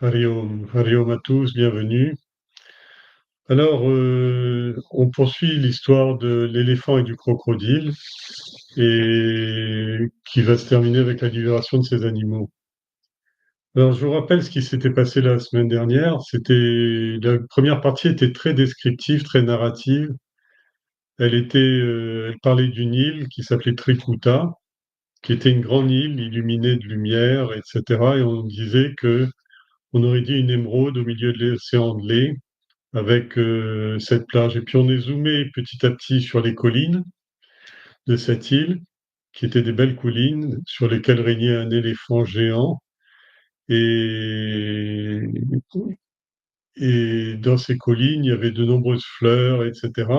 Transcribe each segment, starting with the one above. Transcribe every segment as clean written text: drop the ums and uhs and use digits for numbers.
Hari Om à tous, bienvenue. Alors, on poursuit l'histoire de l'éléphant et du crocodile, et qui va se terminer avec la libération de ces animaux. Alors, je vous rappelle ce qui s'était passé la semaine dernière. La première partie était très descriptive, très narrative. Elle parlait d'une île qui s'appelait Trikuta, qui était une grande île illuminée de lumière, etc. Et on disait que on aurait dit une émeraude au milieu de l'océan de lait, avec cette plage. Et puis on est zoomé petit à petit sur les collines de cette île, qui étaient des belles collines sur lesquelles régnait un éléphant géant. Et, et dans ces collines, il y avait de nombreuses fleurs, etc.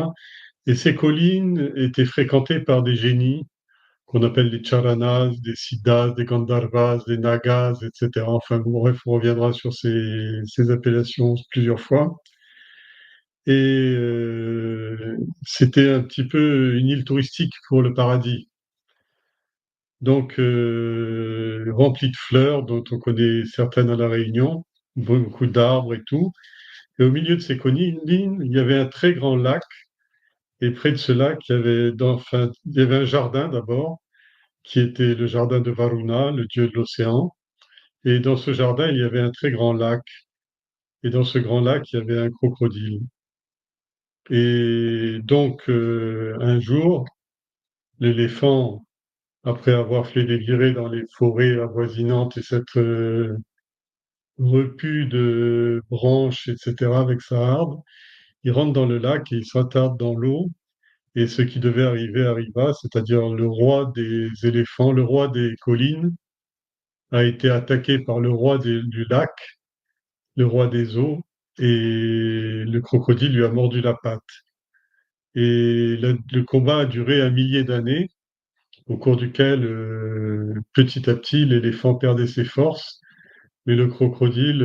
Et ces collines étaient fréquentées par des génies qu'on appelle les Charanas, des Siddhas, des Gandharvas, des Nagas, etc. Enfin bon, bref, on reviendra sur ces appellations plusieurs fois. Et c'était un petit peu une île touristique pour le paradis. Donc, remplie de fleurs, dont on connaît certaines à La Réunion, beaucoup d'arbres et tout. Et au milieu de ces collines, il y avait un très grand lac. Et près de ce lac, enfin, il y avait un jardin d'abord, qui était le jardin de Varuna, le dieu de l'océan. Et dans ce jardin, il y avait un très grand lac. Et dans ce grand lac, il y avait un crocodile. Et donc, un jour, l'éléphant, après avoir fait délirer dans les forêts avoisinantes et s'être repu de branches, etc., avec sa harde, il rentre dans le lac et il s'attarde dans l'eau. Et ce qui devait arriver arriva, c'est-à-dire le roi des éléphants, le roi des collines, a été attaqué par le roi du lac, le roi des eaux, et le crocodile lui a mordu la patte. Et le combat a duré un millier d'années, au cours duquel, petit à petit, l'éléphant perdait ses forces, mais le crocodile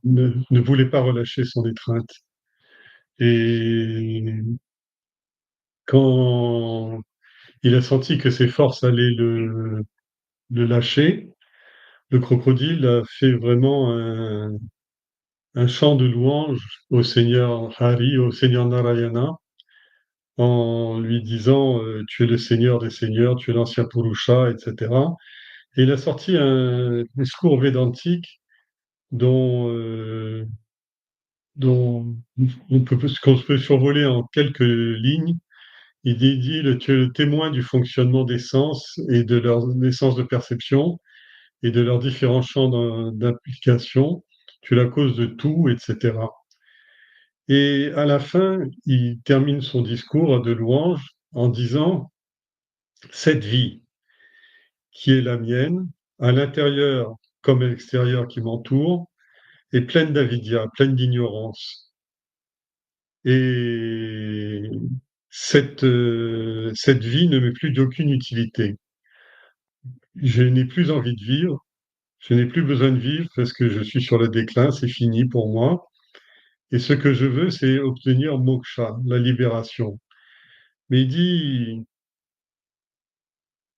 ne voulait pas relâcher son étreinte. Et quand il a senti que ses forces allaient le lâcher, le crocodile a fait vraiment un chant de louange au Seigneur Hari, au Seigneur Narayana, en lui disant Tu es le Seigneur des Seigneurs, tu es l'ancien Purusha, etc. Et il a sorti un discours védantique dont, dont qu'on peut survoler en quelques lignes. Tu es le témoin du fonctionnement des sens et de leurs sens de perception et de leurs différents champs d'implication. Tu es la cause de tout, etc. Et à la fin, il termine son discours de louange en disant, cette vie qui est la mienne, à l'intérieur comme à l'extérieur qui m'entoure, est pleine d'avidya, pleine d'ignorance. Et cette vie ne m'est plus d'aucune utilité. Je n'ai plus envie de vivre, je n'ai plus besoin de vivre parce que je suis sur le déclin, c'est fini pour moi. Et ce que je veux, c'est obtenir moksha, la libération. Mais il dit,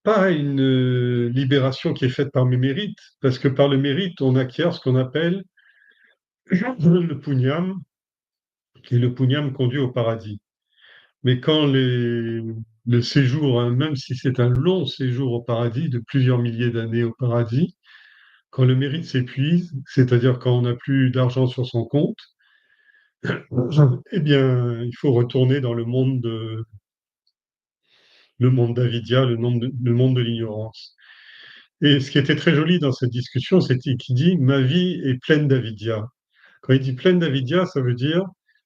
pas une libération qui est faite par mes mérites, parce que par le mérite, on acquiert ce qu'on appelle le punyam, et le punyam conduit au paradis. Mais le séjour, hein, même si c'est un long séjour au paradis, de plusieurs milliers d'années au paradis, quand le mérite s'épuise, c'est-à-dire quand on n'a plus d'argent sur son compte, eh bien, il faut retourner dans le monde d'Avidya, le monde de l'ignorance. Et ce qui était très joli dans cette discussion, c'était qu'il dit ma vie est pleine d'avidya. Quand il dit pleine d'avidya, ça veut dire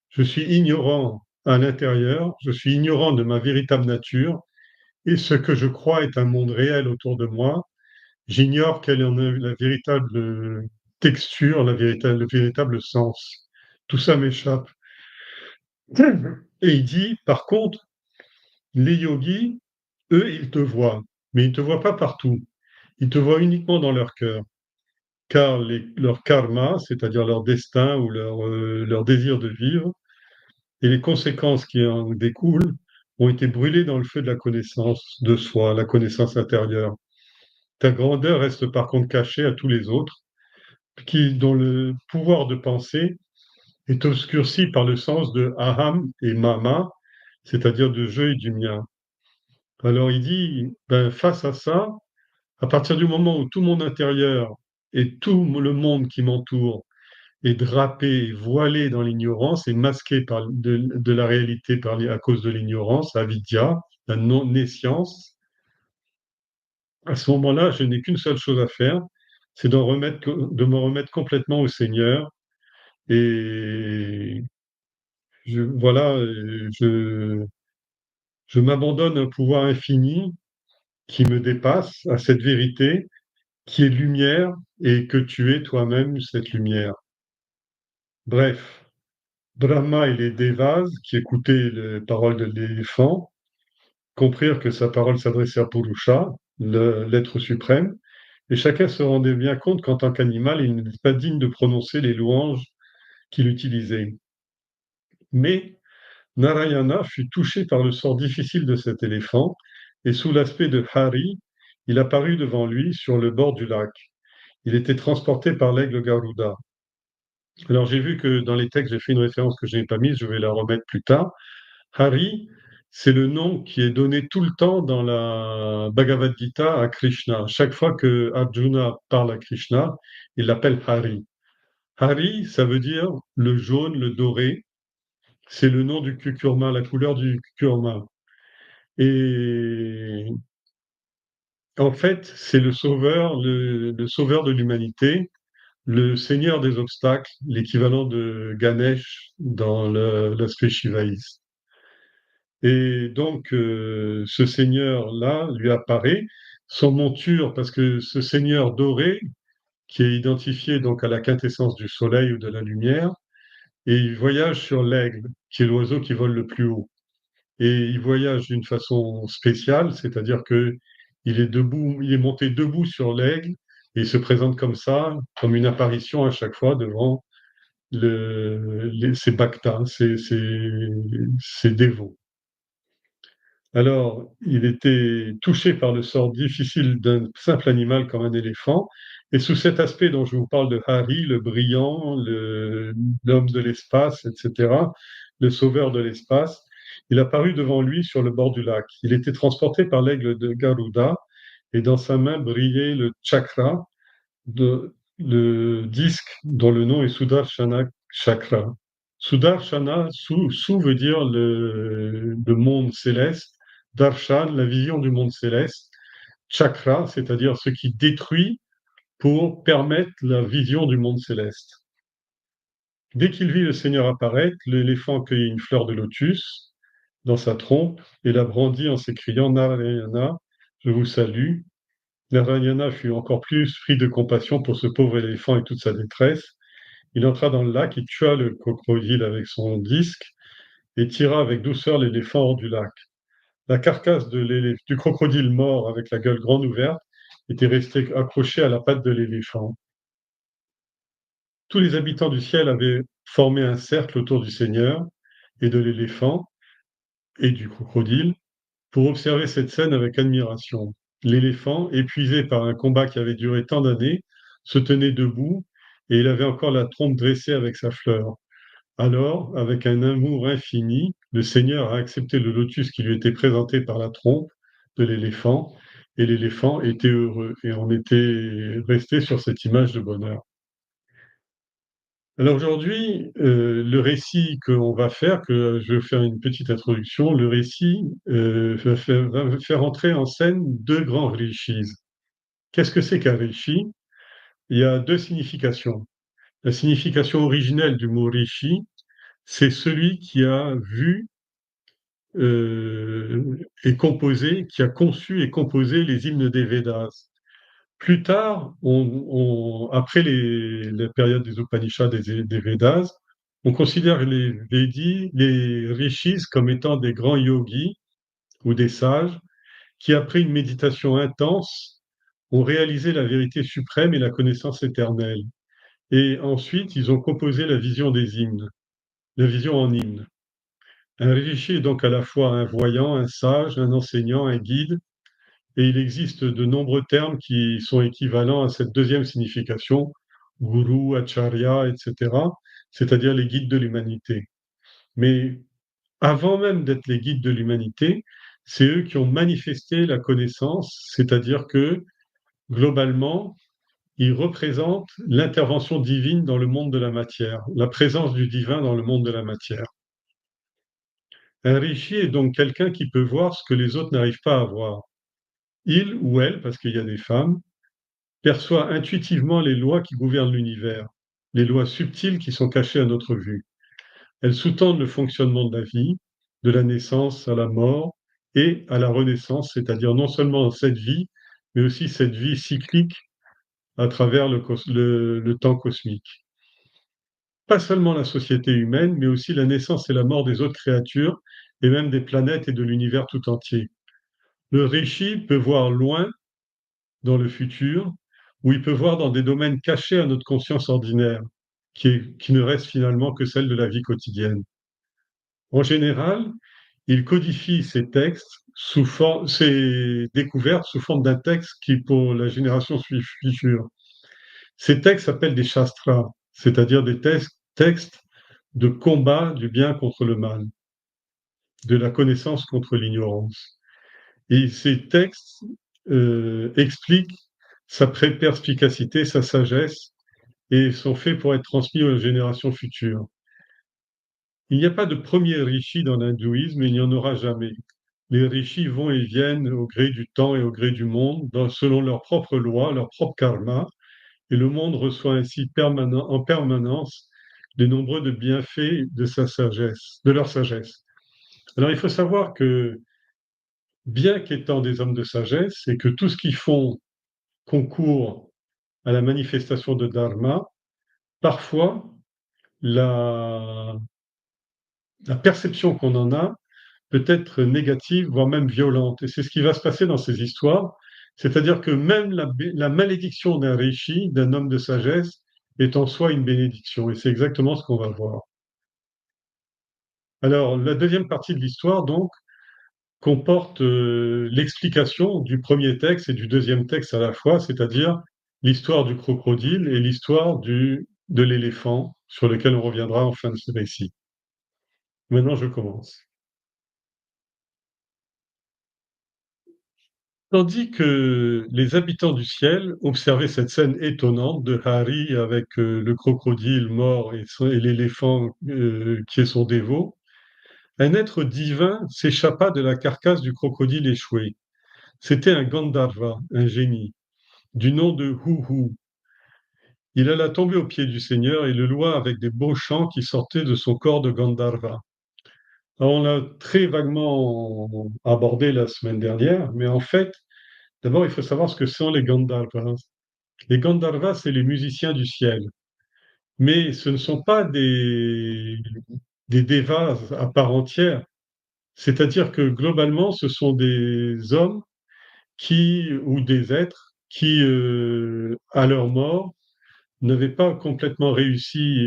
je suis ignorant à l'intérieur, je suis ignorant de ma véritable nature, et ce que je crois est un monde réel autour de moi, j'ignore quelle en est la véritable texture, le véritable sens. Tout ça m'échappe. Et il dit, par contre, les yogis, eux, ils te voient, mais ils ne te voient pas partout. Ils te voient uniquement dans leur cœur. Car leur karma, c'est-à-dire leur destin ou leur désir de vivre, et les conséquences qui en découlent, ont été brûlés dans le feu de la connaissance de soi, la connaissance intérieure. Ta grandeur reste par contre cachée à tous les autres, dont le pouvoir de penser est obscurci par le sens de aham et mama, c'est-à-dire de je et du mien. Alors il dit, ben, face à ça, à partir du moment où tout mon intérieur et tout le monde qui m'entoure est drapé, voilé dans l'ignorance et masqué de la réalité à cause de l'ignorance, avidya, la non-nescience, à ce moment-là, je n'ai qu'une seule chose à faire, c'est de me remettre complètement au Seigneur. Et voilà, je m'abandonne à un pouvoir infini qui me dépasse, à cette vérité qui est lumière et que tu es toi-même cette lumière. Bref, Brahma et les Devas, qui écoutaient les paroles de l'éléphant, comprirent que sa parole s'adressait à Purusha, l'être suprême, et chacun se rendait bien compte qu'en tant qu'animal, il n'était pas digne de prononcer les louanges qu'il utilisait. Mais Narayana fut touché par le sort difficile de cet éléphant, et sous l'aspect de Hari, il apparut devant lui sur le bord du lac. Il était transporté par l'aigle Garuda. Alors j'ai vu que dans les textes, j'ai fait une référence que je n'ai pas mise, je vais la remettre plus tard. Hari, c'est le nom qui est donné tout le temps dans la Bhagavad Gita à Krishna. Chaque fois que Arjuna parle à Krishna, il l'appelle Hari. Hari, ça veut dire le jaune, le doré. C'est le nom du curcuma, la couleur du curcuma. Et en fait, c'est le sauveur de l'humanité, le seigneur des obstacles, l'équivalent de Ganesh dans l'aspect shivaïste. Et donc, ce seigneur-là lui apparaît, son monture, parce que ce seigneur doré, qui est identifié donc à la quintessence du soleil ou de la lumière, et il voyage sur l'aigle, qui est l'oiseau qui vole le plus haut. Et il voyage d'une façon spéciale, c'est-à-dire que il est debout, il est monté debout sur l'aigle et il se présente comme ça, comme une apparition à chaque fois devant ses bhaktas, ses dévots. Alors, il était touché par le sort difficile d'un simple animal comme un éléphant, et sous cet aspect dont je vous parle de Hari, le brillant, l'homme de l'espace, etc., le sauveur de l'espace, il apparut devant lui sur le bord du lac. Il était transporté par l'aigle de Garuda, et dans sa main brillait le chakra, le disque dont le nom est Sudarshana Chakra. Sudarshana, Su veut dire le monde céleste, Darshan, la vision du monde céleste, Chakra, c'est-à-dire ce qui détruit pour permettre la vision du monde céleste. Dès qu'il vit le Seigneur apparaître, l'éléphant cueillit une fleur de lotus dans sa trompe et la brandit en s'écriant Narayana, je vous salue. Narayana fut encore plus pris de compassion pour ce pauvre éléphant et toute sa détresse. Il entra dans le lac et tua le crocodile avec son disque et tira avec douceur l'éléphant hors du lac. La carcasse du crocodile mort avec la gueule grande ouverte était restée accrochée à la patte de l'éléphant. Tous les habitants du ciel avaient formé un cercle autour du Seigneur et de l'éléphant et du crocodile pour observer cette scène avec admiration. L'éléphant, épuisé par un combat qui avait duré tant d'années, se tenait debout et il avait encore la trompe dressée avec sa fleur. Alors, avec un amour infini, le Seigneur a accepté le lotus qui lui était présenté par la trompe de l'éléphant, et l'éléphant était heureux, et on était resté sur cette image de bonheur. Alors aujourd'hui, le récit qu'on va faire, que je vais faire une petite introduction, le récit va faire entrer en scène deux grands rishis. Qu'est-ce que c'est qu'un rishi? Il y a deux significations. La signification originelle du mot rishi, c'est celui qui a vu et composé, qui a conçu et composé les hymnes des Védas. Plus tard, après la période des Upanishads et des Védas, on considère les rishis comme étant des grands yogis ou des sages qui, après une méditation intense, ont réalisé la vérité suprême et la connaissance éternelle. Et ensuite, ils ont composé la vision des hymnes, la vision en hymne. Un rishi est donc à la fois un voyant, un sage, un enseignant, un guide, et il existe de nombreux termes qui sont équivalents à cette deuxième signification. gurus, acharyas, etc., c'est-à-dire les guides de l'humanité. Mais avant même d'être les guides de l'humanité, c'est eux qui ont manifesté la connaissance, c'est-à-dire que globalement, ils représentent l'intervention divine dans le monde de la matière, la présence du divin dans le monde de la matière. Un rishi est donc quelqu'un qui peut voir ce que les autres n'arrivent pas à voir. Il ou elle, parce qu'il y a des femmes, perçoit intuitivement les lois qui gouvernent l'univers, les lois subtiles qui sont cachées à notre vue. Elles sous-tendent le fonctionnement de la vie, de la naissance à la mort et à la renaissance, c'est-à-dire non seulement cette vie, mais aussi cette vie cyclique à travers le temps cosmique. Pas seulement la société humaine, mais aussi la naissance et la mort des autres créatures, et même des planètes et de l'univers tout entier. Le Rishi peut voir loin dans le futur, ou il peut voir dans des domaines cachés à notre conscience ordinaire, qui ne reste finalement que celle de la vie quotidienne. En général, il codifie ses textes ses découvertes sous forme d'un texte qui, pour la génération future, ces textes s'appellent des shastras, c'est-à-dire des textes de combat du bien contre le mal, de la connaissance contre l'ignorance. Et ces textes expliquent sa perspicacité, sa sagesse, et sont faits pour être transmis aux générations futures. Il n'y a pas de premier rishi dans l'hindouisme et il n'y en aura jamais. Les rishis vont et viennent au gré du temps et au gré du monde, selon leurs propres lois, leur propre karma, et le monde reçoit ainsi en permanence les nombreux de bienfaits de sa sagesse, de leur sagesse. Alors il faut savoir que, bien qu'étant des hommes de sagesse, et que tout ce qu'ils font concourt à la manifestation de Dharma, parfois la, la perception qu'on en a peut être négative, voire même violente. Et c'est ce qui va se passer dans ces histoires. C'est-à-dire que même la malédiction d'un rishi, d'un homme de sagesse, est en soi une bénédiction. Et c'est exactement ce qu'on va voir. Alors, la deuxième partie de l'histoire, donc, comporte l'explication du premier texte et du deuxième texte à la fois, c'est-à-dire l'histoire du crocodile et l'histoire de l'éléphant, sur lequel on reviendra en fin de ce récit. Maintenant, je commence. Tandis que les habitants du ciel observaient cette scène étonnante de Hari avec le crocodile mort et l'éléphant qui est son dévot, un être divin s'échappa de la carcasse du crocodile échoué. C'était un Gandharva, un génie, du nom de Huhu. Il alla tomber aux pieds du Seigneur et le loua avec des beaux chants qui sortaient de son corps de Gandharva. Alors, on l'a très vaguement abordé la semaine dernière, mais en fait, d'abord, il faut savoir ce que sont les Gandharvas. Les Gandharvas, c'est les musiciens du ciel. Mais ce ne sont pas des devas à part entière. C'est-à-dire que globalement, ce sont des hommes ou des êtres qui, à leur mort, n'avaient pas complètement réussi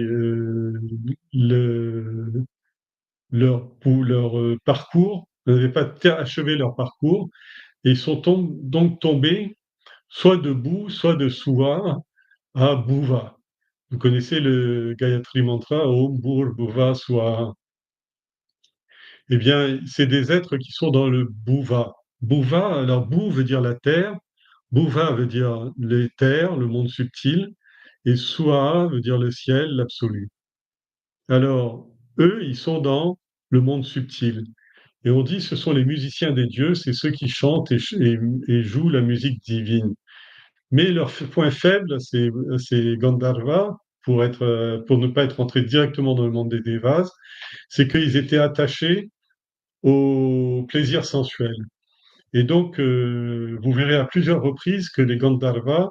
le- leur parcours, n'avaient pas achevé leur parcours, et ils sont donc tombés soit debout, soit dessous à Bhuva. Vous connaissez le Gayatri Mantra, Om Bhur Bhuva Swaha. Eh bien, c'est des êtres qui sont dans le Bhuva. Bhuva, alors Bhu veut dire la terre, Bhuva veut dire les terres, le monde subtil, et Swaha veut dire le ciel, l'absolu. Alors, eux, ils sont dans le monde subtil. Et on dit ce sont les musiciens des dieux, c'est ceux qui chantent et jouent la musique divine. Mais leur point faible, c'est Gandharva, pour ne pas être entrés directement dans le monde des Devas, c'est qu'ils étaient attachés au plaisir sensuel. Et donc, vous verrez à plusieurs reprises que les Gandharvas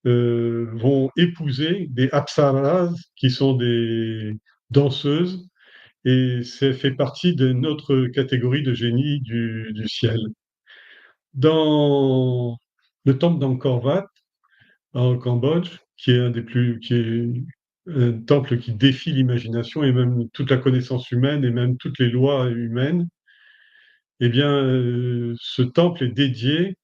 vont épouser des apsaras, qui sont des danseuses, et ça fait partie de notre catégorie de génie du ciel. Dans le temple d'Angkor Wat, au Cambodge, qui est un temple qui défie l'imagination et même toute la connaissance humaine et même toutes les lois humaines, eh bien, ce temple est dédié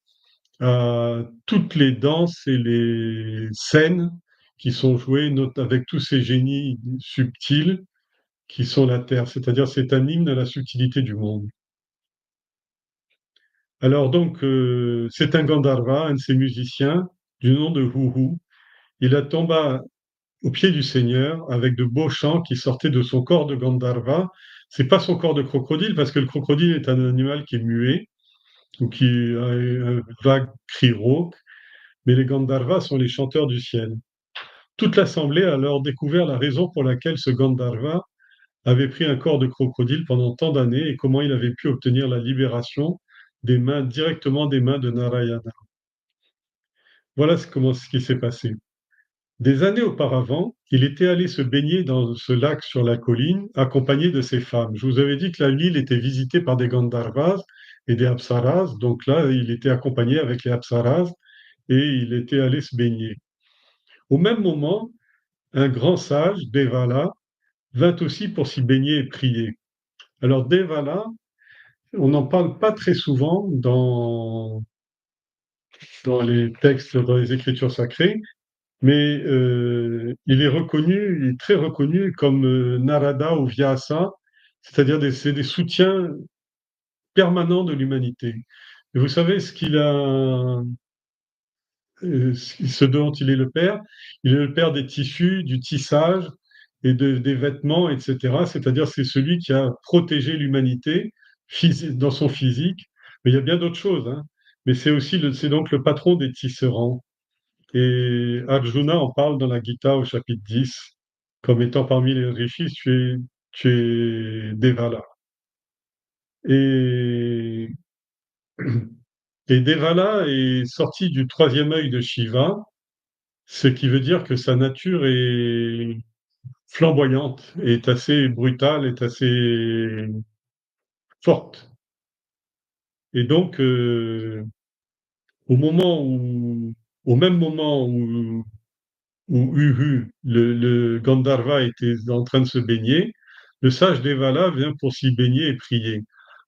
à toutes les danses et les scènes qui sont jouées avec tous ces génies subtils qui sont la Terre. C'est-à-dire, c'est un hymne à la subtilité du monde. Alors donc, c'est un Gandharva, un de ces musiciens, du nom de Huhu. Il a tombé au pied du Seigneur avec de beaux chants qui sortaient de son corps de Gandharva. C'est pas son corps de crocodile, parce que le crocodile est un animal qui est muet, ou qui a un vague cri rauque, mais les Gandharvas sont les chanteurs du ciel. Toute l'assemblée a alors découvert la raison pour laquelle ce Gandharva avait pris un corps de crocodile pendant tant d'années et comment il avait pu obtenir la libération directement des mains de Narayana. Voilà ce qui s'est passé. Des années auparavant, il était allé se baigner dans ce lac sur la colline, accompagné de ses femmes. Je vous avais dit que la ville était visitée par des Gandharvas et des Apsaras, donc là, il était accompagné avec les Apsaras et il était allé se baigner. Au même moment, un grand sage, Devala, vint aussi pour s'y baigner et prier. Alors Devala, on n'en parle pas très souvent dans les textes, dans les écritures sacrées, mais il est reconnu, il est très reconnu comme Narada ou Vyasa, c'est-à-dire c'est des soutiens permanents de l'humanité. Et vous savez ce dont il est le père? Il est le père des tissus, du tissage et des vêtements, etc. C'est-à-dire c'est celui qui a protégé l'humanité dans son physique. Mais il y a bien d'autres choses, hein. Mais c'est donc le patron des tisserands. Et Arjuna en parle dans la Gita au chapitre 10, comme étant parmi les rishis, tu es Devala. Et, et Devala est sorti du troisième œil de Shiva, ce qui veut dire que sa nature est flamboyante, est assez brutale, est assez forte. Et donc, au moment où, au même moment où Uhu, le Gandharva, était en train de se baigner, le sage Devala vient pour s'y baigner et prier.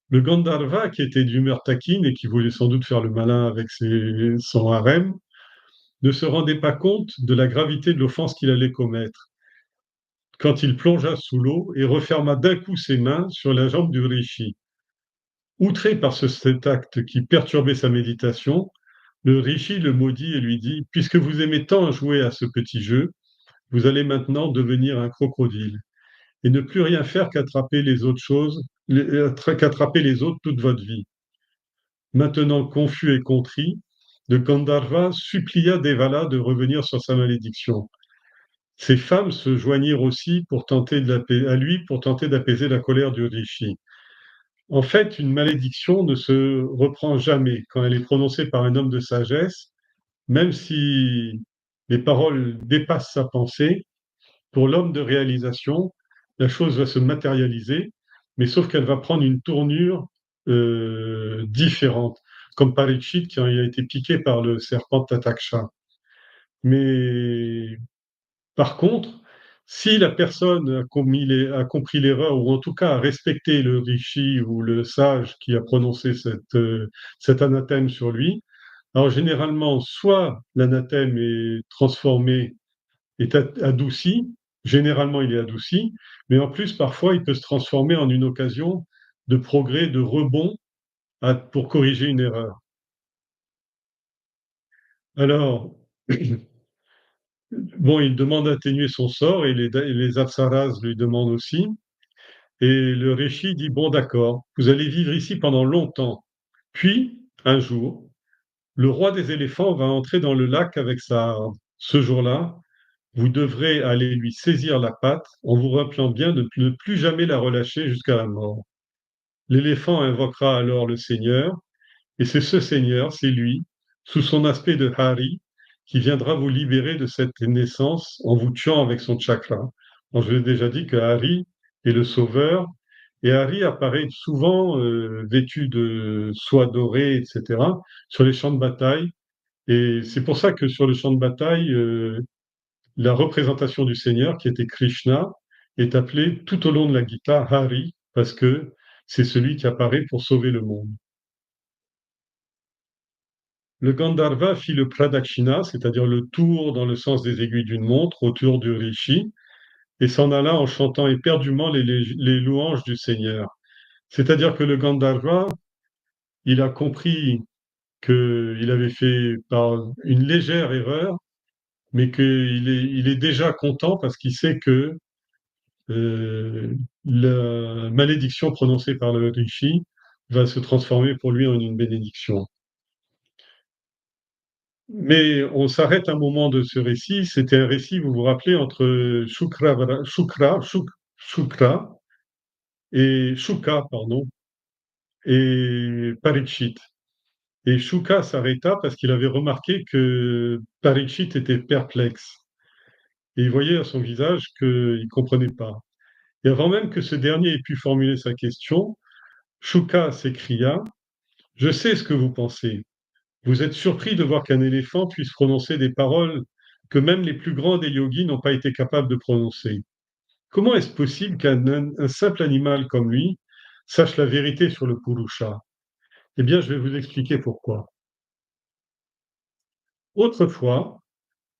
Le Gandharva, qui était d'humeur taquine et qui voulait sans doute faire le malin avec son harem, ne se rendait pas compte de la gravité de l'offense qu'il allait commettre quand il plongea sous l'eau et referma d'un coup ses mains sur la jambe du rishi. Outré par cet acte qui perturbait sa méditation, le rishi le maudit et lui dit: «Puisque vous aimez tant jouer à ce petit jeu, vous allez maintenant devenir un crocodile et ne plus rien faire qu'attraper les autres qu'attraper les autres toute votre vie.» Maintenant confus et contrit, le Gandharva supplia Devala de revenir sur sa malédiction. Ses femmes se joignirent aussi à lui pour tenter d'apaiser la colère du rishi. En fait, une malédiction ne se reprend jamais quand elle est prononcée par un homme de sagesse, même si les paroles dépassent sa pensée. Pour l'homme de réalisation, la chose va se matérialiser, mais sauf qu'elle va prendre une tournure différente, comme Parikshit qui a été piqué par le serpent Tataksha. Mais par contre, si la personne a compris l'erreur, ou en tout cas a respecté le rishi ou le sage qui a prononcé cet anathème sur lui, alors généralement, soit l'anathème est transformé, est adouci, généralement il est adouci, mais en plus, parfois, il peut se transformer en une occasion de progrès, de rebond pour corriger une erreur. Alors, bon, il demande d'atténuer son sort et les apsaras lui demandent aussi. Et le rishi dit: «Bon, d'accord, vous allez vivre ici pendant longtemps. Puis, un jour, le roi des éléphants va entrer dans le lac avec sa harpe. Ce jour-là, vous devrez aller lui saisir la patte en vous rappelant bien de ne plus jamais la relâcher jusqu'à la mort. L'éléphant invoquera alors le Seigneur, et c'est ce Seigneur, c'est lui, sous son aspect de Hari, qui viendra vous libérer de cette naissance en vous tuant avec son chakra.» Bon, je vous ai déjà dit que Hari est le sauveur, et Hari apparaît souvent vêtu de soie dorée, etc., sur les champs de bataille. Et c'est pour ça que sur le champ de bataille, la représentation du Seigneur, qui était Krishna, est appelée tout au long de la Gita Hari, parce que c'est celui qui apparaît pour sauver le monde. Le Gandharva fit le Pradakshina, c'est-à-dire le tour dans le sens des aiguilles d'une montre autour du Rishi, et s'en alla en chantant éperdument les louanges du Seigneur. C'est-à-dire que le Gandharva, il a compris qu'il avait fait par une légère erreur, mais il est déjà content parce qu'il sait que la malédiction prononcée par le Rishi va se transformer pour lui en une bénédiction. Mais on s'arrête un moment de ce récit. C'était un récit, vous vous rappelez, entre Shukra et Shuka, pardon, et Parikshit. Et Shuka s'arrêta parce qu'il avait remarqué que Parikshit était perplexe. Et il voyait à son visage qu'il ne comprenait pas. Et avant même que ce dernier ait pu formuler sa question, Shuka s'écria: Je sais ce que vous pensez. Vous êtes surpris de voir qu'un éléphant puisse prononcer des paroles que même les plus grands des yogis n'ont pas été capables de prononcer. Comment est-ce possible qu'un simple animal comme lui sache la vérité sur le Purusha? Eh bien, je vais vous expliquer pourquoi. Autrefois,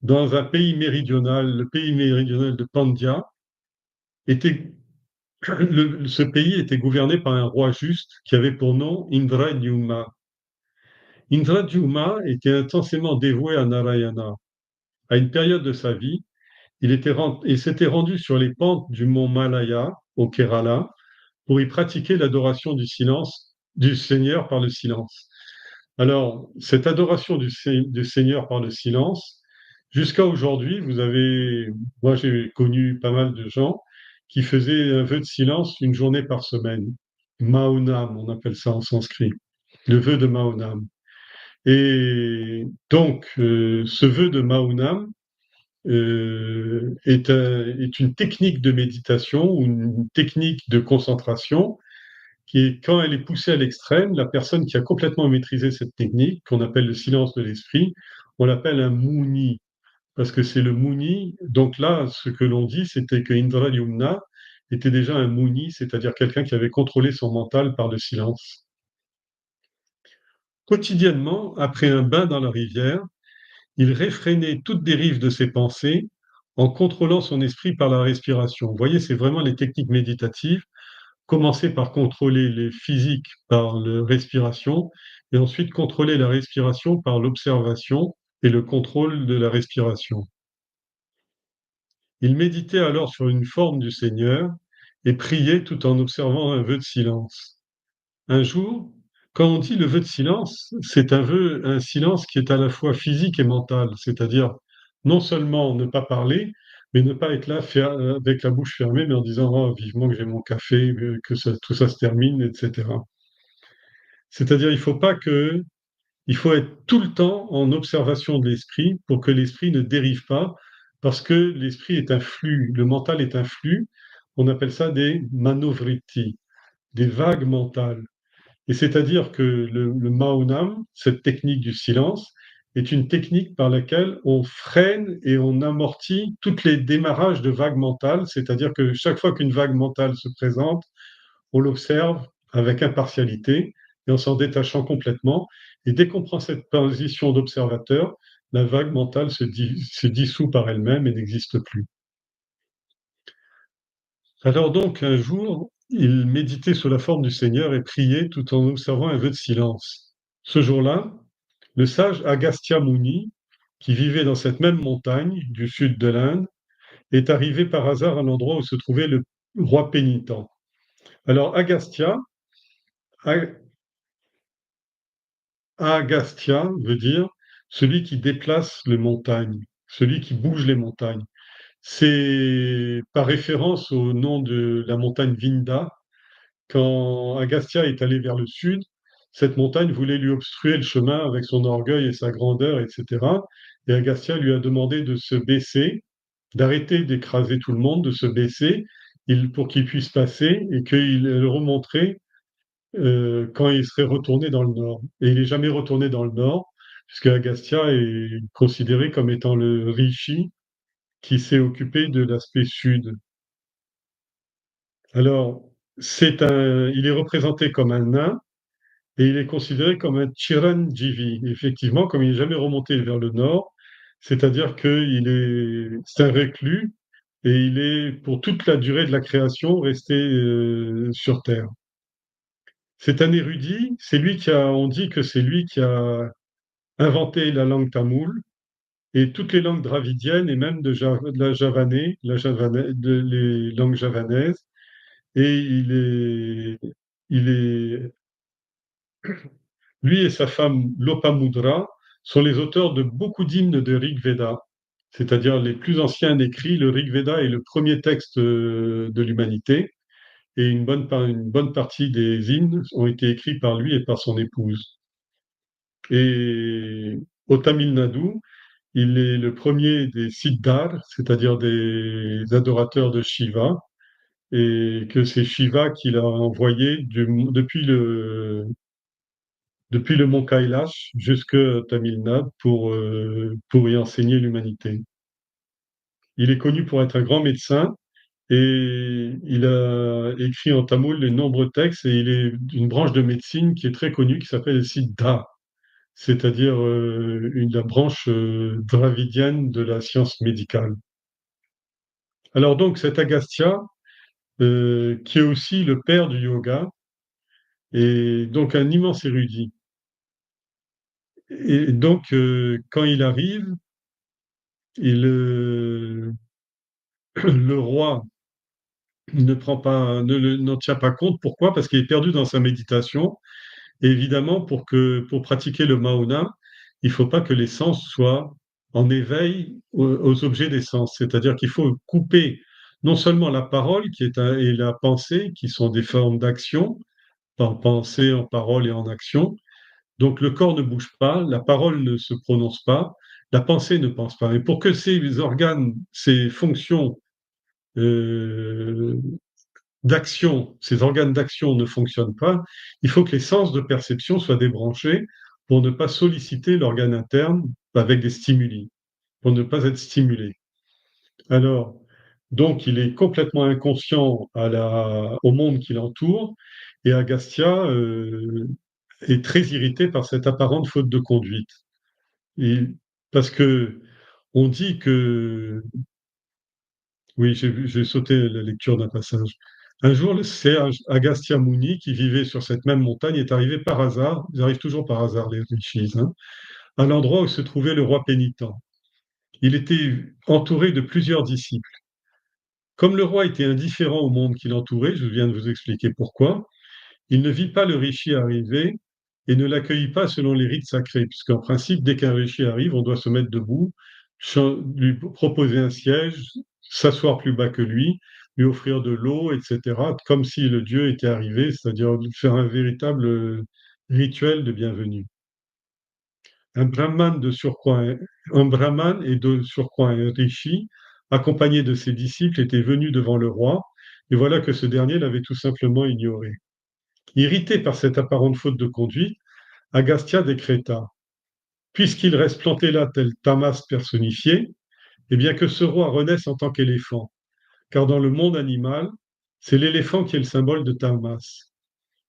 dans un pays méridional, le pays méridional de Pandya, était, ce pays était gouverné par un roi juste qui avait pour nom Indradyumna. Indradyumna était intensément dévoué à Narayana. À une période de sa vie, il s'était rendu sur les pentes du mont Malaya, au Kerala, pour y pratiquer l'adoration du Seigneur par le silence. Alors, cette adoration du Seigneur par le silence, jusqu'à aujourd'hui, moi j'ai connu pas mal de gens qui faisaient un vœu de silence une journée par semaine. Maunam, on appelle ça en sanskrit, le vœu de Maunam. Et donc, ce vœu de Maunam est une technique de méditation ou une technique de concentration qui est, quand elle est poussée à l'extrême, la personne qui a complètement maîtrisé cette technique, qu'on appelle le silence de l'esprit, on l'appelle un Muni, parce que c'est le Muni. Donc là, ce que l'on dit, c'était que Indra Yumna était déjà un Muni, c'est-à-dire quelqu'un qui avait contrôlé son mental par le silence. Quotidiennement, après un bain dans la rivière, il réfrénait toute dérive de ses pensées en contrôlant son esprit par la respiration. Vous voyez, c'est vraiment les techniques méditatives. Commencer par contrôler les physiques par la respiration et ensuite contrôler la respiration par l'observation et le contrôle de la respiration. Il méditait alors sur une forme du Seigneur et priait tout en observant un vœu de silence. Un jour, quand on dit le vœu de silence, c'est un silence qui est à la fois physique et mental, c'est-à-dire non seulement ne pas parler, mais ne pas être là avec la bouche fermée, mais en disant oh, vivement que j'ai mon café, tout ça se termine, etc. C'est-à-dire il faut être tout le temps en observation de l'esprit pour que l'esprit ne dérive pas, parce que l'esprit est un flux, le mental est un flux. On appelle ça des manovritti, des vagues mentales. Et c'est-à-dire que le Maunam, cette technique du silence, est une technique par laquelle on freine et on amortit tous les démarrages de vagues mentales, c'est-à-dire que chaque fois qu'une vague mentale se présente, on l'observe avec impartialité et en s'en détachant complètement. Et dès qu'on prend cette position d'observateur, la vague mentale se dissout par elle-même et n'existe plus. Alors donc, un jour, il méditait sous la forme du Seigneur et priait tout en observant un vœu de silence. Ce jour-là, le sage Agastya Muni, qui vivait dans cette même montagne du sud de l'Inde, est arrivé par hasard à l'endroit où se trouvait le roi pénitent. Alors Agastya veut dire celui qui déplace les montagnes, celui qui bouge les montagnes. C'est par référence au nom de la montagne Vinda. Quand Agastya est allé vers le sud, cette montagne voulait lui obstruer le chemin avec son orgueil et sa grandeur, etc. Et Agastya lui a demandé de se baisser, d'arrêter d'écraser tout le monde, de se baisser pour qu'il puisse passer et qu'il remonterait quand il serait retourné dans le nord. Et il n'est jamais retourné dans le nord, puisque Agastya est considéré comme étant le rishi qui s'est occupé de l'aspect sud. Alors, il est représenté comme un nain et il est considéré comme un Chiranjeevi. Effectivement, comme il n'est jamais remonté vers le nord, c'est-à-dire c'est un reclus et il est, pour toute la durée de la création, resté sur Terre. C'est un érudit, on dit que c'est lui qui a inventé la langue tamoule et toutes les langues dravidiennes et même de la javanais, les langues javanaises. Et il est, lui et sa femme Lopamudra sont les auteurs de beaucoup d'hymnes de Rig Veda, c'est-à-dire les plus anciens écrits. Le Rig Veda est le premier texte de l'humanité et une bonne partie des hymnes ont été écrits par lui et par son épouse. Et au Tamil Nadu, il est le premier des Siddhar, c'est-à-dire des adorateurs de Shiva, et que c'est Shiva qui l'a envoyé depuis le mont Kailash jusque Tamil Nadu pour y enseigner l'humanité. Il est connu pour être un grand médecin et il a écrit en tamoul de nombreux textes et il est d'une branche de médecine qui est très connue qui s'appelle le Siddha, c'est-à-dire la branche dravidienne de la science médicale. Alors donc cet Agastya, qui est aussi le père du yoga, est donc un immense érudit. Et donc quand il arrive, il, le roi n'en tient pas compte. Pourquoi? Parce qu'il est perdu dans sa méditation. Et évidemment, pour pratiquer le Mauna, il ne faut pas que les sens soient en éveil aux objets des sens. C'est-à-dire qu'il faut couper non seulement la parole et la pensée, qui sont des formes d'action, en pensée, en parole et en action. Donc le corps ne bouge pas, la parole ne se prononce pas, la pensée ne pense pas. Et pour que ces organes, ces fonctions euh, d'action, ces organes d'action ne fonctionnent pas, il faut que les sens de perception soient débranchés pour ne pas solliciter l'organe interne avec des stimuli, pour ne pas être stimulé. Alors, donc, il est complètement inconscient au monde qui l'entoure, et Agastya est très irrité par cette apparente faute de conduite. Et, parce que on dit que oui, j'ai sauté la lecture d'un passage. Un jour, c'est Agastya Muni qui vivait sur cette même montagne est arrivé par hasard, ils arrivent toujours par hasard les rishis, hein, à l'endroit où se trouvait le roi pénitent. Il était entouré de plusieurs disciples. Comme le roi était indifférent au monde qui l'entourait, je viens de vous expliquer pourquoi, il ne vit pas le rishi arriver et ne l'accueillit pas selon les rites sacrés, puisqu'en principe, dès qu'un rishi arrive, on doit se mettre debout, lui proposer un siège, s'asseoir plus bas que lui offrir de l'eau, etc., comme si le dieu était arrivé, c'est-à-dire faire un véritable rituel de bienvenue. Un brahman de surcroît, un brahman et de surcroît un rishi, accompagné de ses disciples, était venu devant le roi, et voilà que ce dernier l'avait tout simplement ignoré. Irrité par cette apparente faute de conduite, Agastya décréta: puisqu'il reste planté là tel Tamas personnifié, eh bien que ce roi renaisse en tant qu'éléphant, car dans le monde animal, c'est l'éléphant qui est le symbole de Tamas.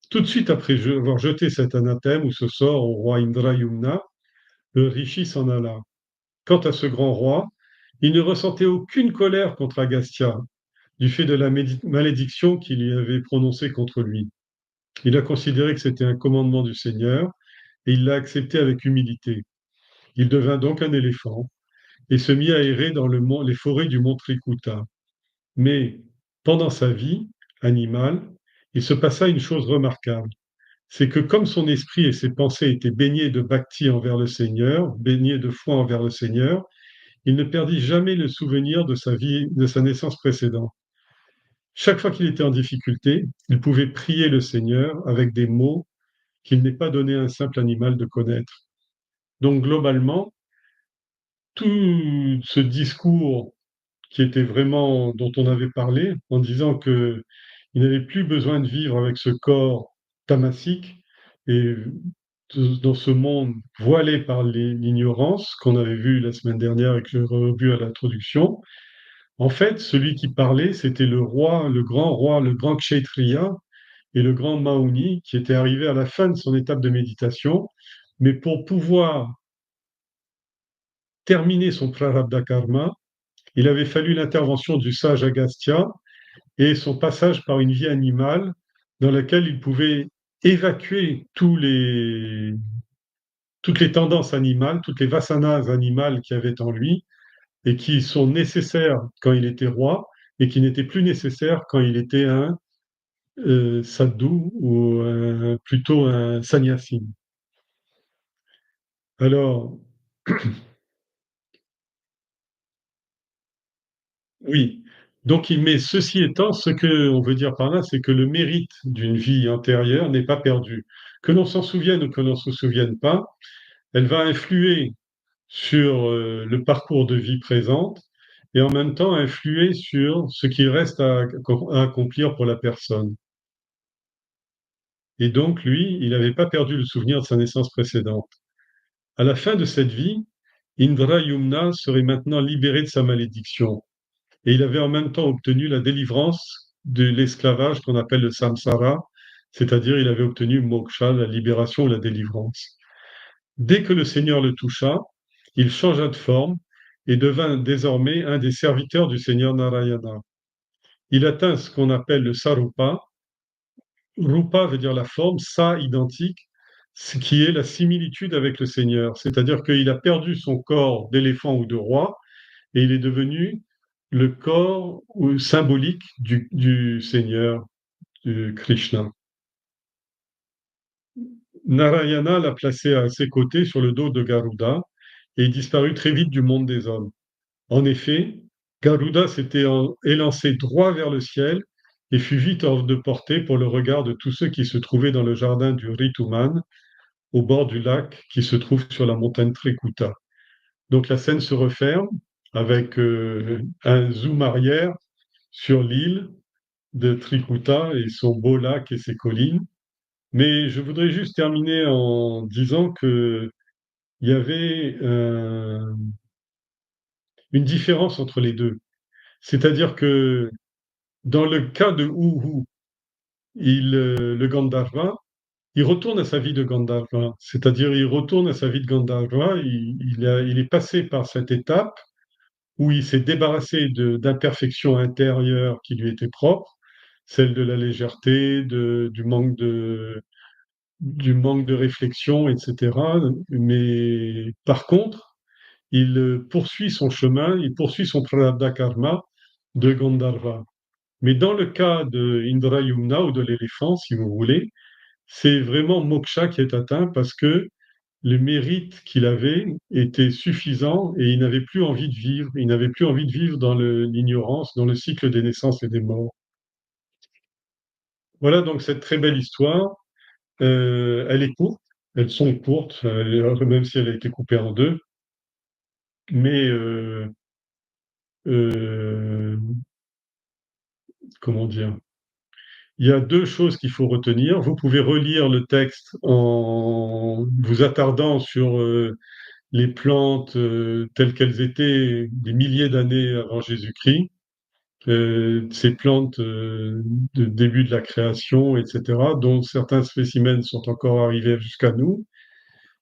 Tout de suite après avoir jeté cet anathème ou ce sort au roi Indrayumna, le rishi s'en alla. Quant à ce grand roi, il ne ressentait aucune colère contre Agastya, du fait de la malédiction qu'il y avait prononcée contre lui. Il a considéré que c'était un commandement du Seigneur et il l'a accepté avec humilité. Il devint donc un éléphant et se mit à errer dans les forêts du mont Trikuta. Mais pendant sa vie animale, il se passa une chose remarquable. C'est que comme son esprit et ses pensées étaient baignés de bhakti envers le Seigneur, baignés de foi envers le Seigneur, il ne perdit jamais le souvenir de sa vie, de sa naissance précédente. Chaque fois qu'il était en difficulté, il pouvait prier le Seigneur avec des mots qu'il n'est pas donné à un simple animal de connaître. Donc globalement, tout ce discours qui était vraiment dont on avait parlé, en disant que il n'avait plus besoin de vivre avec ce corps tamasique et dans ce monde voilé par l'ignorance qu'on avait vu la semaine dernière et que j'ai revu à l'introduction. En fait, celui qui parlait, c'était le roi, le grand kshatriya, et le grand Mahouni, qui était arrivé à la fin de son étape de méditation, mais pour pouvoir terminer son prarabdha karma, il avait fallu l'intervention du sage Agastya et son passage par une vie animale dans laquelle il pouvait évacuer toutes les tendances animales, toutes les vasanas animales qu'il y avait en lui et qui sont nécessaires quand il était roi et qui n'étaient plus nécessaires quand il était un sadhu ou plutôt un sannyasi. Alors, oui. Donc, mais ceci étant, ce que on veut dire par là, c'est que le mérite d'une vie antérieure n'est pas perdu. Que l'on s'en souvienne ou que l'on ne se souvienne pas, elle va influer sur le parcours de vie présente et en même temps influer sur ce qu'il reste à accomplir pour la personne. Et donc, lui, il n'avait pas perdu le souvenir de sa naissance précédente. À la fin de cette vie, Indra Yumna serait maintenant libéré de sa malédiction. Et il avait en même temps obtenu la délivrance de l'esclavage qu'on appelle le samsara, c'est-à-dire il avait obtenu moksha, la libération ou la délivrance. Dès que le Seigneur le toucha, il changea de forme et devint désormais un des serviteurs du Seigneur Narayana. Il atteint ce qu'on appelle le sarupa. Rupa veut dire la forme, sa identique, ce qui est la similitude avec le Seigneur. C'est-à-dire qu'il a perdu son corps d'éléphant ou de roi et il est devenu le corps symbolique du Seigneur, du Krishna. Narayana l'a placé à ses côtés sur le dos de Garuda et il disparut très vite du monde des hommes. En effet, Garuda s'était élancé droit vers le ciel et fut vite hors de portée pour le regard de tous ceux qui se trouvaient dans le jardin du Rituman, au bord du lac qui se trouve sur la montagne Trikuta. Donc la scène se referme avec un zoom arrière sur l'île de Trikuta et son beau lac et ses collines. Mais je voudrais juste terminer en disant que il y avait une différence entre les deux. C'est-à-dire que dans le cas de Uhu, le Gandharva, il retourne à sa vie de Gandharva. C'est-à-dire il retourne à sa vie de Gandharva, il est passé par cette étape où il s'est débarrassé d'imperfections intérieures qui lui étaient propres, celle de la légèreté, du manque de réflexion, etc. Mais par contre, il poursuit son chemin, il poursuit son prarabdha karma de Gandharva. Mais dans le cas de Indra Yumna ou de l'éléphant, si vous voulez, c'est vraiment moksha qui est atteint parce que le mérite qu'il avait était suffisant et il n'avait plus envie de vivre. Il n'avait plus envie de vivre dans l'ignorance, dans le cycle des naissances et des morts. Voilà donc cette très belle histoire. Elle est courte, elles sont courtes, même si elle a été coupée en deux. Mais euh, comment dire? Il y a deux choses qu'il faut retenir. Vous pouvez relire le texte en vous attardant sur les plantes telles qu'elles étaient des milliers d'années avant Jésus-Christ, ces plantes de début de la création, etc., dont certains spécimens sont encore arrivés jusqu'à nous.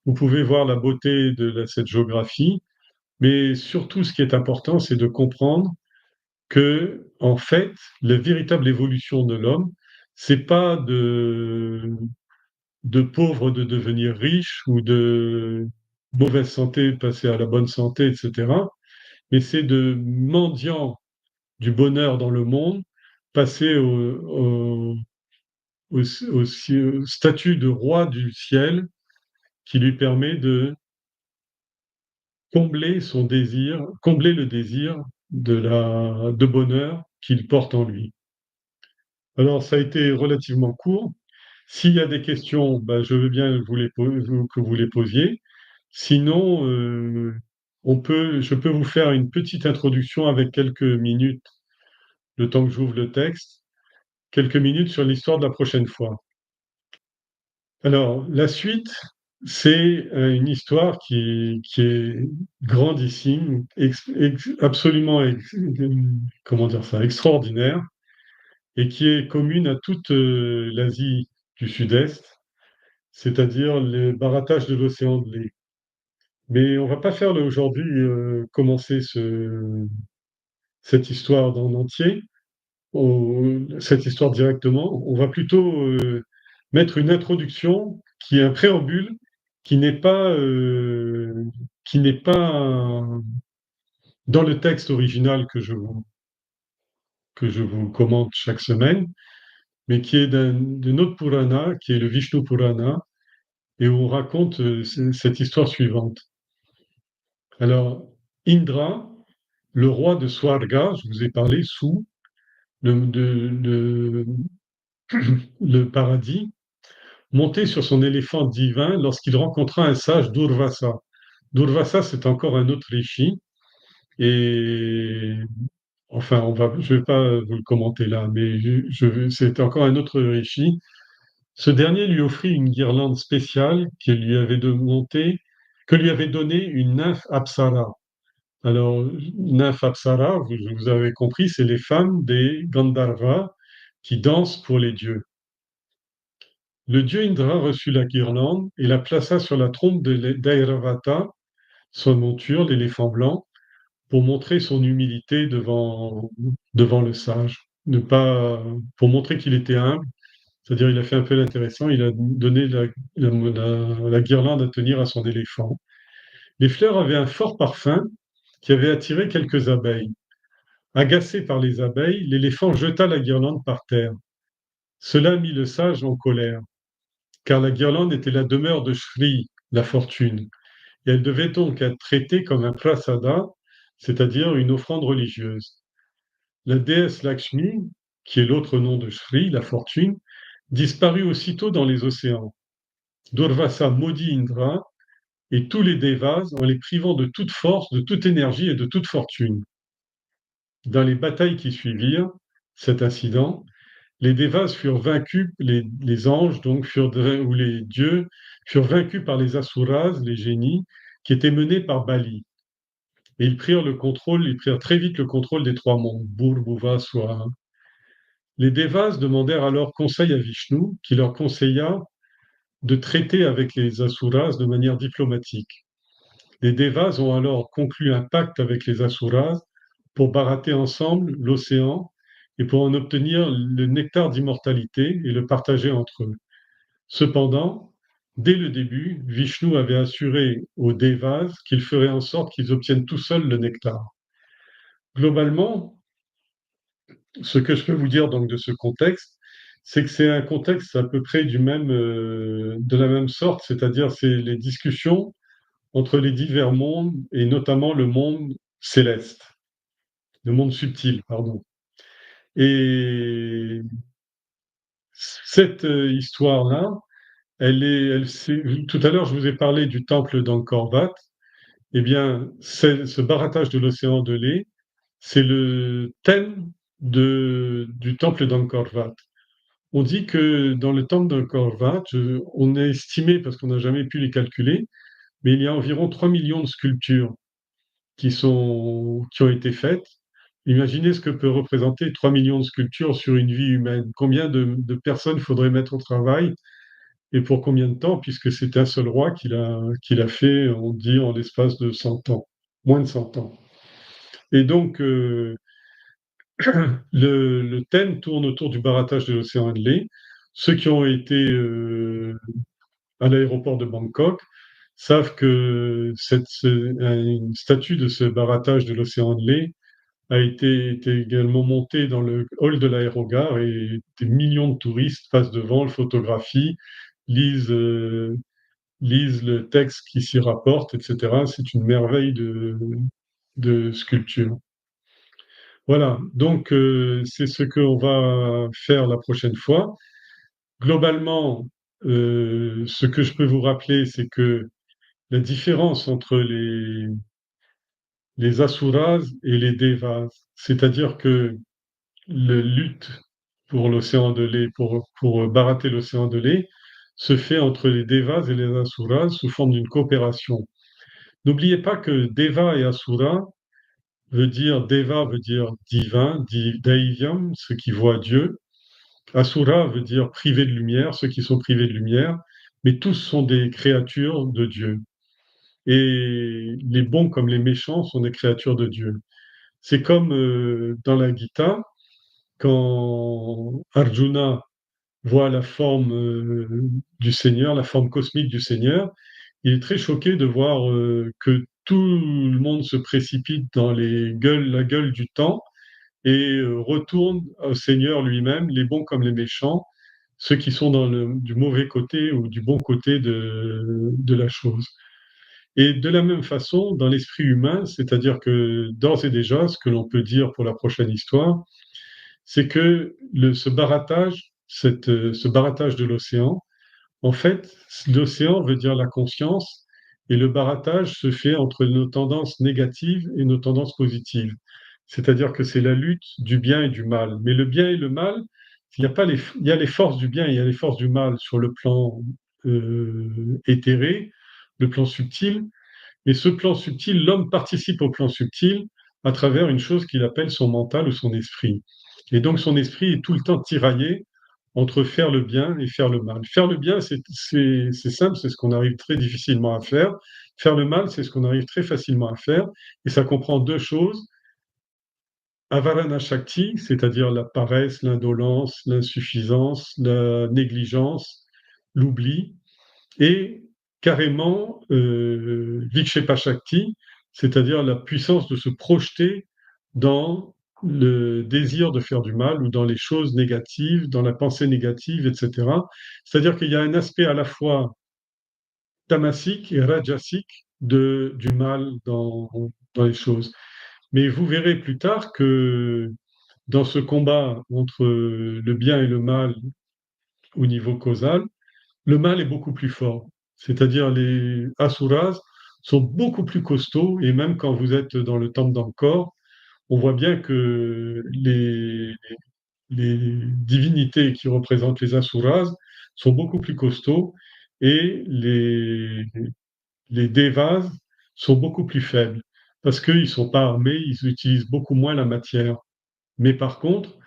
Vous pouvez voir la beauté de cette géographie, mais surtout ce qui est important, c'est de comprendre que, en fait, la véritable évolution de l'homme, c'est pas de pauvre de devenir riche ou de mauvaise santé passer à la bonne santé, etc. Mais c'est de mendiant du bonheur dans le monde passer au statut de roi du ciel qui lui permet de combler son désir, combler le désir de bonheur qu'il porte en lui. Alors, ça a été relativement court. S'il y a des questions, ben, je veux bien que vous les posiez. Sinon, je peux vous faire une petite introduction avec quelques minutes, le temps que j'ouvre le texte, quelques minutes sur l'histoire de la prochaine fois. Alors, la suite, c'est une histoire qui est grandissime, absolument, comment dire ça, extraordinaire. et qui est commune à toute l'Asie du Sud-Est, c'est-à-dire le barattage de l'océan de lait. Mais on va pas faire là aujourd'hui commencer cette histoire en entier, cette histoire directement. On va plutôt mettre une introduction qui est un préambule, qui n'est pas, qui n'est pas dans le texte original que je vous commente chaque semaine, mais qui est d'un autre Purana, qui est le Vishnu Purana, et où on raconte cette histoire suivante. Alors, Indra, le roi de Swarga, je vous ai parlé, sous le, le paradis, montait sur son éléphant divin lorsqu'il rencontra un sage Durvasa. Durvasa, c'est encore un autre rishi, et enfin, je ne vais pas vous le commenter là, mais c'est encore un autre rishi. Ce dernier lui offrit une guirlande spéciale que lui avait donnée une nymphe Apsara. Alors, nymphe Apsara, vous avez compris, c'est les femmes des Gandharvas qui dansent pour les dieux. Le dieu Indra reçut la guirlande et la plaça sur la trompe d'Airavata, son monture, l'éléphant blanc, pour montrer son humilité devant le sage. Pour montrer qu'il était humble, c'est-à-dire il a fait un peu l'intéressant, il a donné la guirlande à tenir à son éléphant. Les fleurs avaient un fort parfum qui avait attiré quelques abeilles. Agacé par les abeilles, l'éléphant jeta la guirlande par terre. Cela mit le sage en colère, car la guirlande était la demeure de Shri, la fortune, et elle devait donc être traitée comme un prasada, c'est-à-dire une offrande religieuse. La déesse Lakshmi, qui est l'autre nom de Shri, la fortune, disparut aussitôt dans les océans. Durvasa maudit Indra et tous les devas en les privant de toute force, de toute énergie et de toute fortune. Dans les batailles qui suivirent cet incident, les devas furent vaincus, les anges donc ou les dieux furent vaincus par les asuras, les génies, qui étaient menés par Bali. Et ils prirent très vite le contrôle des trois mondes, Bhur, Bhuva, Swara. Les devas demandèrent alors conseil à Vishnu, qui leur conseilla de traiter avec les asuras de manière diplomatique. Les devas ont alors conclu un pacte avec les asuras pour barater ensemble l'océan et pour en obtenir le nectar d'immortalité et le partager entre eux. Cependant, dès le début, Vishnu avait assuré aux devas qu'il ferait en sorte qu'ils obtiennent tout seuls le nectar. Globalement, ce que je peux vous dire donc de ce contexte, c'est que c'est un contexte à peu près de la même sorte, c'est-à-dire c'est les discussions entre les divers mondes et notamment le monde céleste, le monde subtil, pardon. Et cette histoire-là, tout à l'heure, je vous ai parlé du temple d'Angkor Wat. Eh bien, ce barattage de l'océan de lait, c'est le thème du temple d'Angkor Wat. On dit que dans le temple d'Angkor Wat, on a estimé, parce qu'on n'a jamais pu les calculer, mais il y a environ 3 millions de sculptures qui ont été faites. Imaginez ce que peut représenter 3 millions de sculptures sur une vie humaine. Combien de personnes faudrait mettre au travail et pour combien de temps, puisque c'est un seul roi qui l'a fait, on dit, en l'espace de 100 ans, moins de 100 ans. Et donc, le thème tourne autour du barattage de l'océan Indlé. Ceux qui ont été à l'aéroport de Bangkok savent que une statue de ce barattage de l'océan Indlé été également montée dans le hall de l'aérogare et des millions de touristes passent devant, le photographient, lisent, lisent le texte qui s'y rapporte, etc. C'est une merveille de sculpture. Voilà, donc c'est ce qu'on va faire la prochaine fois. Globalement, ce que je peux vous rappeler, c'est que la différence entre les asuras et les devas, c'est-à-dire que la lutte pour l'océan de lait, pour barater l'océan de lait, se fait entre les devas et les asuras sous forme d'une coopération. N'oubliez pas que deva et asura deva veut dire divin, daivyam, ce qui voit Dieu, Asura veut dire privé de lumière, ceux qui sont privés de lumière, mais tous sont des créatures de Dieu. Et les bons comme les méchants sont des créatures de Dieu. C'est comme dans la Gita, quand Arjuna voit la forme du Seigneur, la forme cosmique du Seigneur, il est très choqué de voir que tout le monde se précipite dans la gueule du temps et retourne au Seigneur lui-même, les bons comme les méchants, ceux qui sont du mauvais côté ou du bon côté de la chose. Et de la même façon, dans l'esprit humain, c'est-à-dire que d'ores et déjà, ce que l'on peut dire pour la prochaine histoire, c'est que ce barattage de l'océan, en fait, l'océan veut dire la conscience, et le barattage se fait entre nos tendances négatives et nos tendances positives. C'est-à-dire que c'est la lutte du bien et du mal. Mais le bien et le mal, il y a les forces du bien et il y a les forces du mal sur le plan éthéré, le plan subtil, et ce plan subtil, l'homme participe au plan subtil à travers une chose qu'il appelle son mental ou son esprit. Et donc son esprit est tout le temps tiraillé entre faire le bien et faire le mal. Faire le bien, c'est simple, c'est ce qu'on arrive très difficilement à faire. Faire le mal, c'est ce qu'on arrive très facilement à faire. Et ça comprend deux choses. Avarana Shakti, c'est-à-dire la paresse, l'indolence, l'insuffisance, la négligence, l'oubli, et carrément Vikshepa Shakti, c'est-à-dire la puissance de se projeter dans le désir de faire du mal ou dans les choses négatives, dans la pensée négative, etc. C'est-à-dire qu'il y a un aspect à la fois tamasique et rajasique du mal dans les choses. Mais vous verrez plus tard que dans ce combat entre le bien et le mal au niveau causal, le mal est beaucoup plus fort. C'est-à-dire les asuras sont beaucoup plus costauds et même quand vous êtes dans le temple d'Angkor, on voit bien que les divinités qui représentent les asuras sont beaucoup plus costauds et les devas sont beaucoup plus faibles parce qu'ils ne sont pas armés, ils utilisent beaucoup moins la matière. Mais par contre,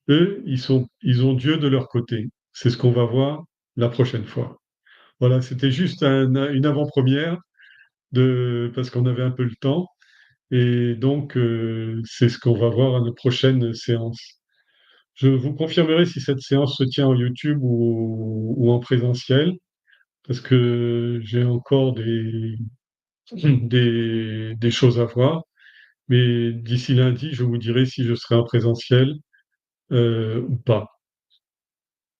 eux, ils ont Dieu de leur côté. C'est ce qu'on va voir la prochaine fois. Voilà, c'était juste une avant-première parce qu'on avait un peu le temps. Et donc, c'est ce qu'on va voir à nos prochaines séances. Je vous confirmerai si cette séance se tient en YouTube ou en présentiel, parce que j'ai encore des choses à voir. Mais d'ici lundi, je vous dirai si je serai en présentiel ou pas.